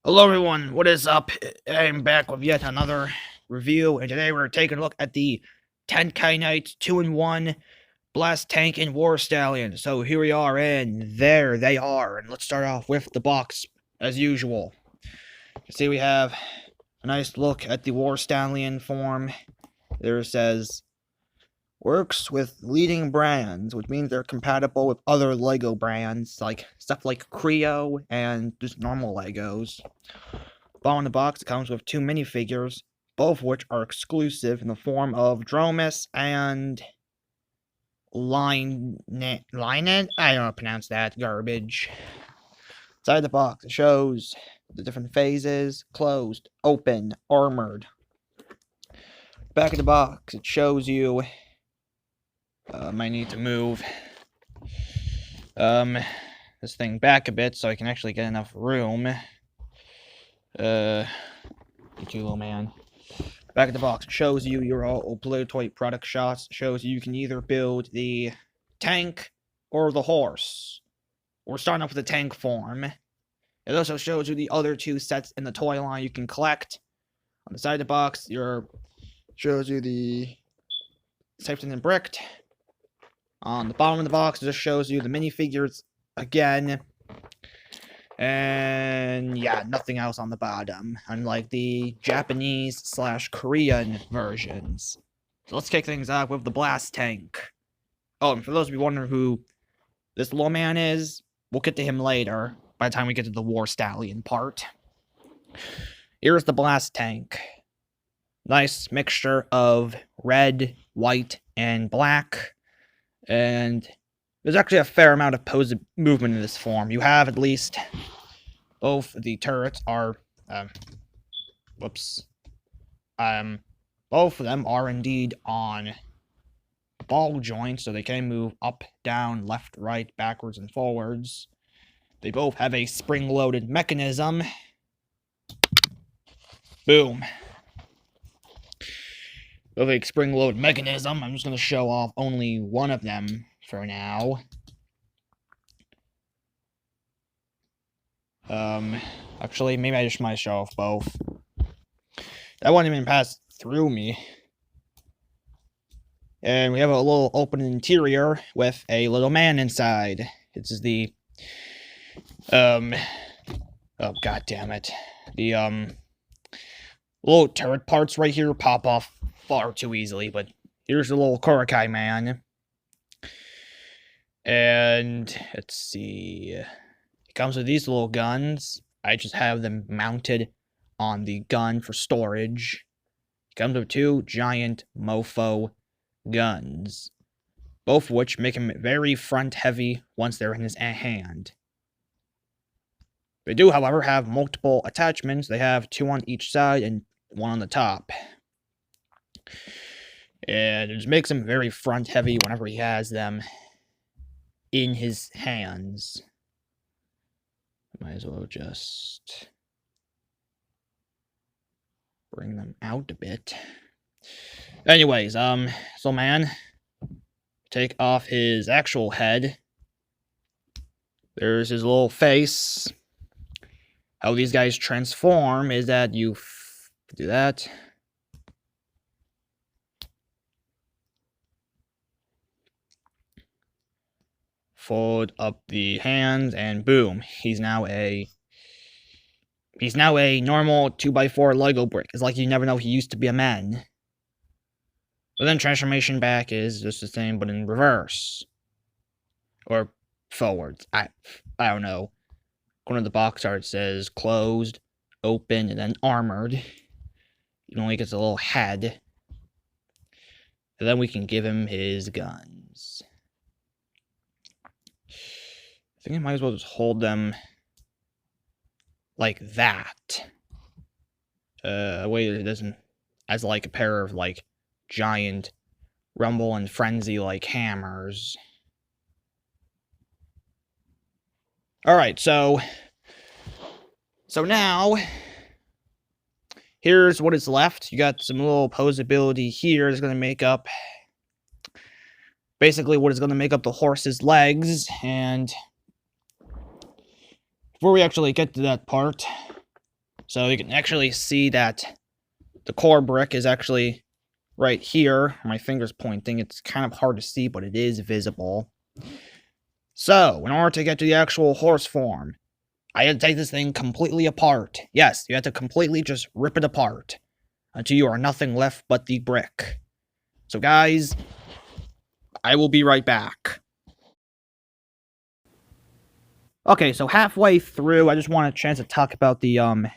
Hello everyone, what is up? I'm back with yet another review, and today we're taking a look at the Tenkai Knights 2-in-1 Blastank and War Stallion. So here we are, and there they are. And let's start off with the box, as usual. You see we have a nice look at the War Stallion form. There it says, works with leading brands, which means they're compatible with other LEGO brands, like stuff like Creo and just normal LEGOs. Bottom of the box, it comes with two minifigures, both of which are exclusive in the form of Dromus and Line? I don't know how to pronounce that garbage. Inside the box, it shows the different phases: closed, open, armored. Back of the box, it shows you. Might need to move this thing back a bit so I can actually get enough room. You too, little man. Back of the box shows you your obligatory product shots. Shows you can either build the tank or the horse. We're starting off with the tank form. It also shows you the other two sets in the toy line you can collect. On the side of the box, shows you the safety and bricked. On the bottom of the box, it just shows you the minifigures again. And yeah, nothing else on the bottom, unlike the Japanese/Korean versions. So let's kick things off with the blastank. Oh, and for those of you wondering who this little man is, we'll get to him later, by the time we get to the War Stallion part. Here's the blastank. Nice mixture of red, white, and black. And there's actually a fair amount of pose movement in this form. You have at least both the turrets are both of them are indeed on ball joints, so they can move up, down, left, right, backwards, and forwards. They both have a spring-loaded mechanism. Boom. With a spring-loaded mechanism, I'm just going to show off only one of them for now. Actually, maybe I just might show off both. That wouldn't even pass through me. And we have a little open interior with a little man inside. This is the, oh god damn it. The, little turret parts right here pop off far too easily, but here's the little Korakai man. And, let's see, it comes with these little guns. I just have them mounted on the gun for storage. It comes with two giant mofo guns, both of which make him very front-heavy once they're in his hand. They do, however, have multiple attachments. They have two on each side and one on the top. And it just makes him very front-heavy whenever he has them in his hands. Might as well just bring them out a bit. Anyways, so man, take off his actual head. There's his little face. How these guys transform is that you do that. Fold up the hands, and boom, he's now a normal 2x4 Lego brick. It's like you never know he used to be a man. But then transformation back is just the same, but in reverse. Or forwards. I don't know. According to the box art, it says closed, open, and then armored. He only gets a little head. And then we can give him his guns. I think I might as well just hold them like that. Wait, it doesn't, as like a pair of like giant rumble and frenzy like hammers. Alright, so now here's what is left. You got some little posability here that's going to make up basically what is going to make up the horse's legs. And before we actually get to that part, So you can actually see that the core brick is actually right here. My finger's pointing. It's kind of hard to see, but it is visible. So, in order to get to the actual horse form, I had to take this thing completely apart. Yes, you have to completely just rip it apart until you are nothing left but the brick. So guys, I will be right back. Okay, so halfway through, I just want a chance to talk about the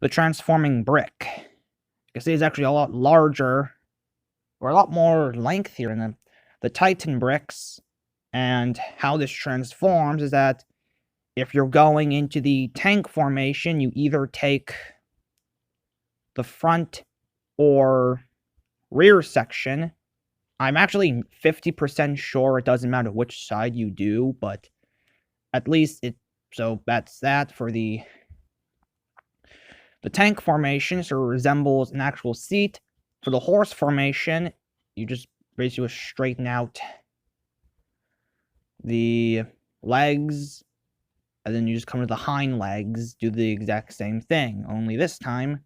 transforming brick. You can see it's actually a lot larger, or a lot more lengthier than the Titan bricks. And how this transforms is that if you're going into the tank formation, you either take the front or rear section. I'm actually 50% sure it doesn't matter which side you do, but at least so that's that for the tank formation, so it resembles an actual seat. For the horse formation, you just basically straighten out the legs, and then you just come to the hind legs, do the exact same thing, only this time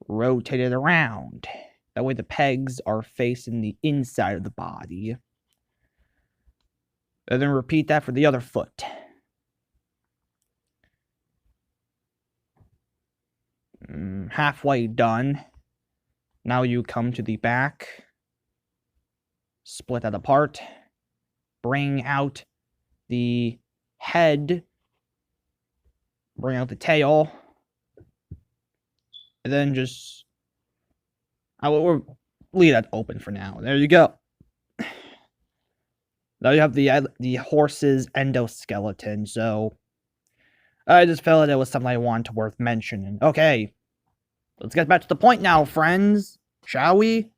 rotate it around. That way the pegs are facing the inside of the body. And then repeat that for the other foot. Halfway done. Now you come to the back. Split that apart. Bring out the head. Bring out the tail. And then just... we'll leave that open for now. There you go. Now you have the horse's endoskeleton, so... I just felt it was something I wanted worth mentioning. Okay. Let's get back to the point now, friends. Shall we?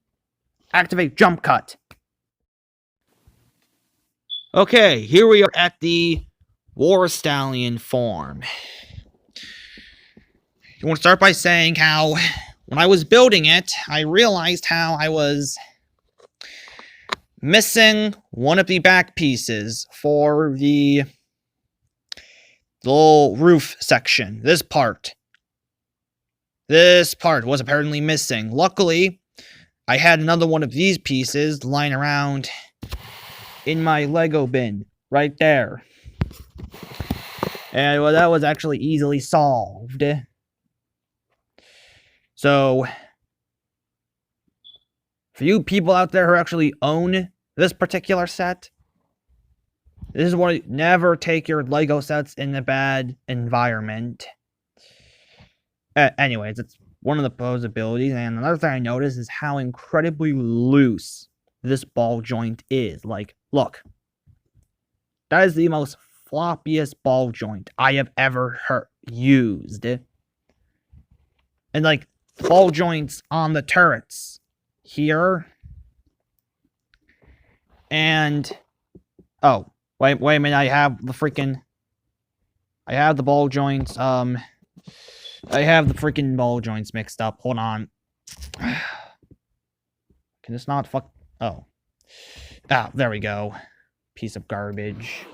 Activate jump cut. Okay, here we are at the War Stallion form. You want to start by saying how, when I was building it, I realized how I was missing one of the back pieces for the little roof section. This part was apparently missing. Luckily, I had another one of these pieces lying around in my Lego bin, right there. And well, that was actually easily solved. So, for you people out there who actually own this particular set, this is what, never take your Lego sets in a bad environment. Anyways, it's one of the possibilities, and another thing I noticed is how incredibly loose this ball joint is. Like, look. That is the most floppiest ball joint I have ever used. And, like, ball joints on the turrets here. And, oh, wait a minute, I have the ball joints, I have the freaking ball joints mixed up. Hold on. Can this not fuck... Oh. Ah, there we go. Piece of garbage.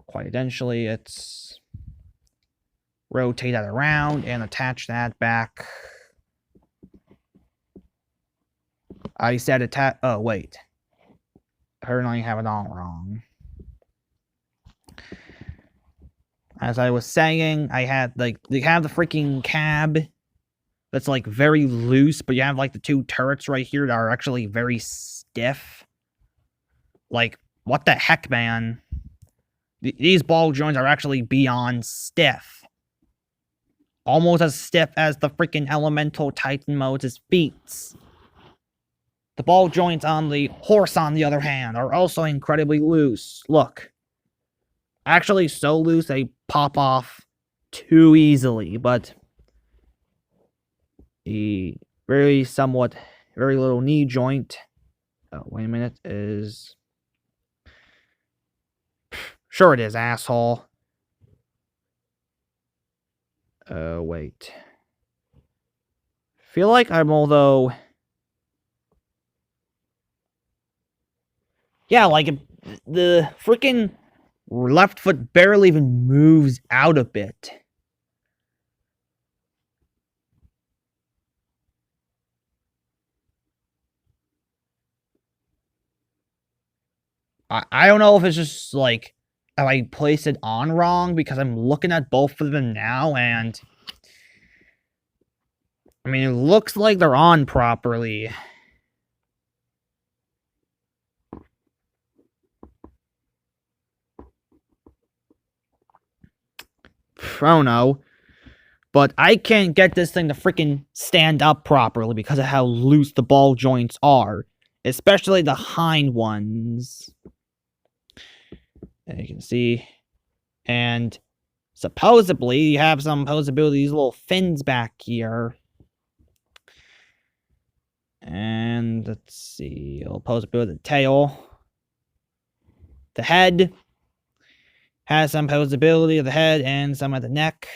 Quite eventually, it's... rotate that around and attach that back. I said attach... Oh, wait. Apparently I have it all wrong. As I was saying, I had, like, they have the freaking cab that's, like, very loose, but you have, like, the two turrets right here that are actually very stiff. Like, what the heck, man? These ball joints are actually beyond stiff. Almost as stiff as the freaking elemental Titan mode's feet. The ball joints on the horse, on the other hand, are also incredibly loose. Look. Actually so loose they pop off too easily, but the very little knee joint, oh, wait a minute, is... Sure it is, asshole. Wait. Feel like I'm, although... Yeah, like, the freaking left foot barely even moves out a bit. I don't know if it's just, like, if I placed it on wrong, because I'm looking at both of them now, and I mean, it looks like they're on properly. I don't know. But I can't get this thing to freaking stand up properly because of how loose the ball joints are. Especially the hind ones. And you can see. And supposedly, you have some these little fins back here. And let's see. It'll possibility the tail. The head has some possibility of the head and some of the neck.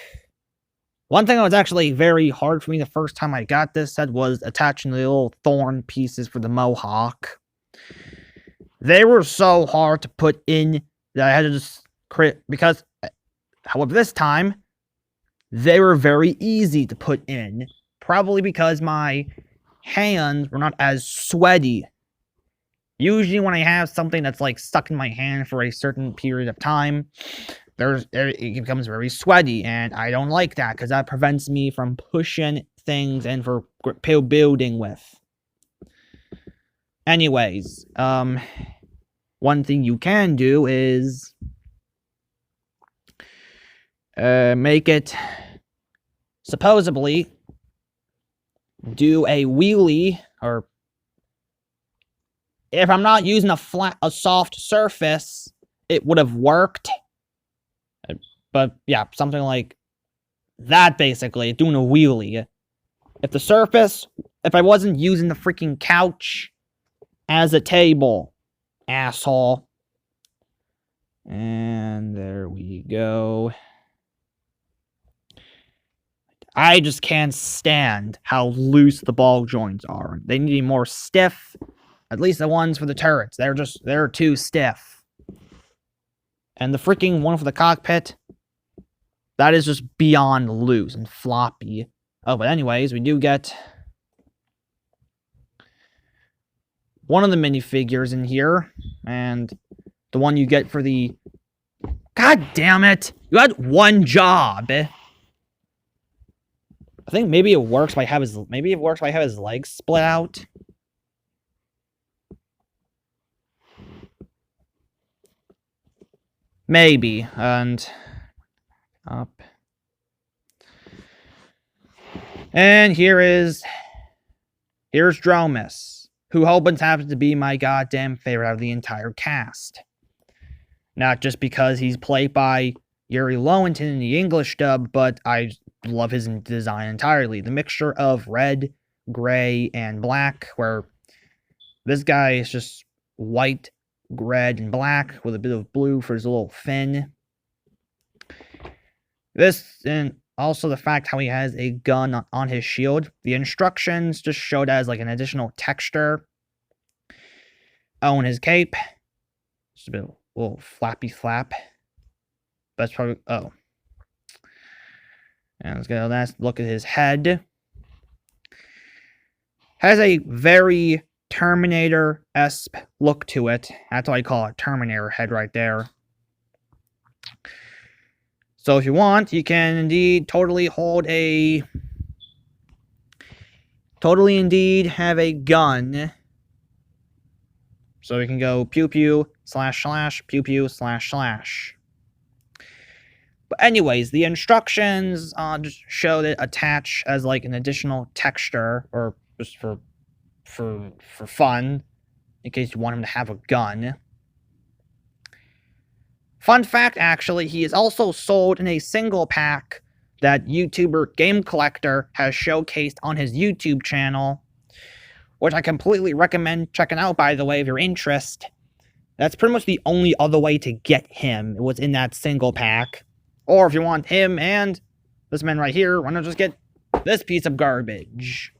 One thing that was actually very hard for me the first time I got this set was attaching the little thorn pieces for the mohawk. They were so hard to put in that I had to just because, however, this time, they were very easy to put in. Probably because my hands were not as sweaty. Usually when I have something that's like stuck in my hand for a certain period of time, it becomes very sweaty, and I don't like that because that prevents me from pushing things and for building with. Anyways, one thing you can do is make it supposedly do a wheelie, or if I'm not using a soft surface, it would have worked. But yeah, something like that, basically, doing a wheelie. If I wasn't using the freaking couch as a table, asshole. And there we go. I just can't stand how loose the ball joints are. They need to be more stiff. At least the ones for the turrets. They're too stiff. And the freaking one for the cockpit, that is just beyond loose and floppy. Oh, but anyways, we do get one of the minifigures in here. And the one you get for the... God damn it! You had one job! I think maybe it works by having his legs split out. Maybe. And up. And here's Dromus, who happens to be my goddamn favorite out of the entire cast. Not just because he's played by Yuri Lowenthal in the English dub, but I love his design entirely. The mixture of red, gray, and black, where this guy is just white, red, and black with a bit of blue for his little fin. This, and also the fact how he has a gun on his shield. The instructions just showed as like an additional texture. Oh, and his cape. Just a bit of a little flappy flap. That's probably... Oh. And let's get a last look at his head. Has a very Terminator-esque look to it. That's what I call a Terminator head right there. So if you want, you can indeed totally indeed have a gun. So we can go pew pew / pew pew //. But anyways, the instructions just show that attach as like an additional texture, or just for fun, in case you want him to have a gun. Fun fact, actually, he is also sold in a single pack that YouTuber Game Collector has showcased on his YouTube channel, which I completely recommend checking out, by the way, if you're interested. That's pretty much the only other way to get him. It was in that single pack. Or if you want him and this man right here, why not just get this piece of garbage?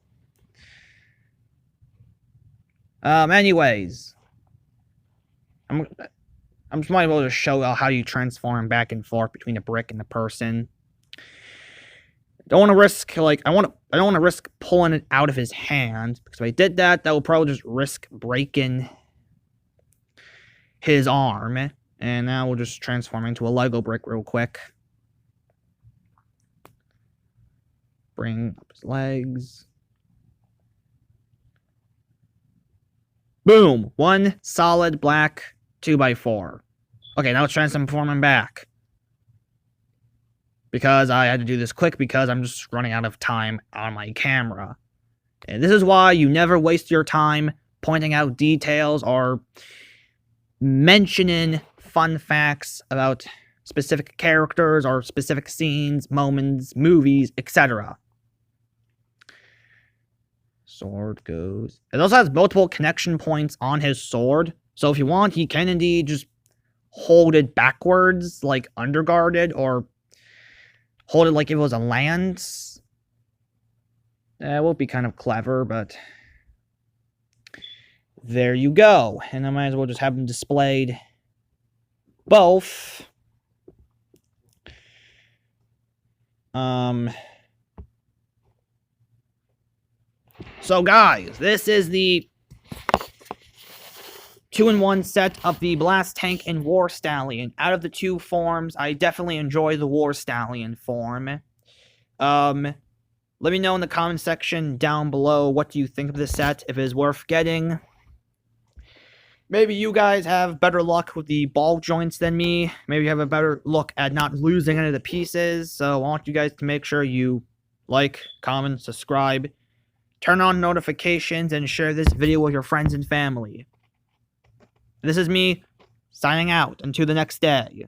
Anyways, I'm just might able to show how you transform back and forth between the brick and the person. Don't want to risk I don't want to risk pulling it out of his hand, because if I did that, that would probably just risk breaking his arm. And now we'll just transform into a Lego brick real quick. Bring up his legs. Boom! One solid black 2x4. Okay, now let's transform him back. Because I had to do this quick because I'm just running out of time on my camera. And this is why you never waste your time pointing out details or mentioning fun facts about specific characters or specific scenes, moments, movies, etc. Sword goes... It also has multiple connection points on his sword. So if you want, he can indeed just hold it backwards, like underguarded, or hold it like if it was a lance. That would be kind of clever, but there you go. And I might as well just have them displayed both. So guys, this is the 2-in-1 set of the Blastank and War Stallion. Out of the two forms, I definitely enjoy the War Stallion form. Let me know in the comment section down below what do you think of this set, if it is worth getting. Maybe you guys have better luck with the ball joints than me. Maybe you have a better look at not losing any of the pieces. So I want you guys to make sure you like, comment, subscribe, turn on notifications, and share this video with your friends and family. This is me signing out until the next day.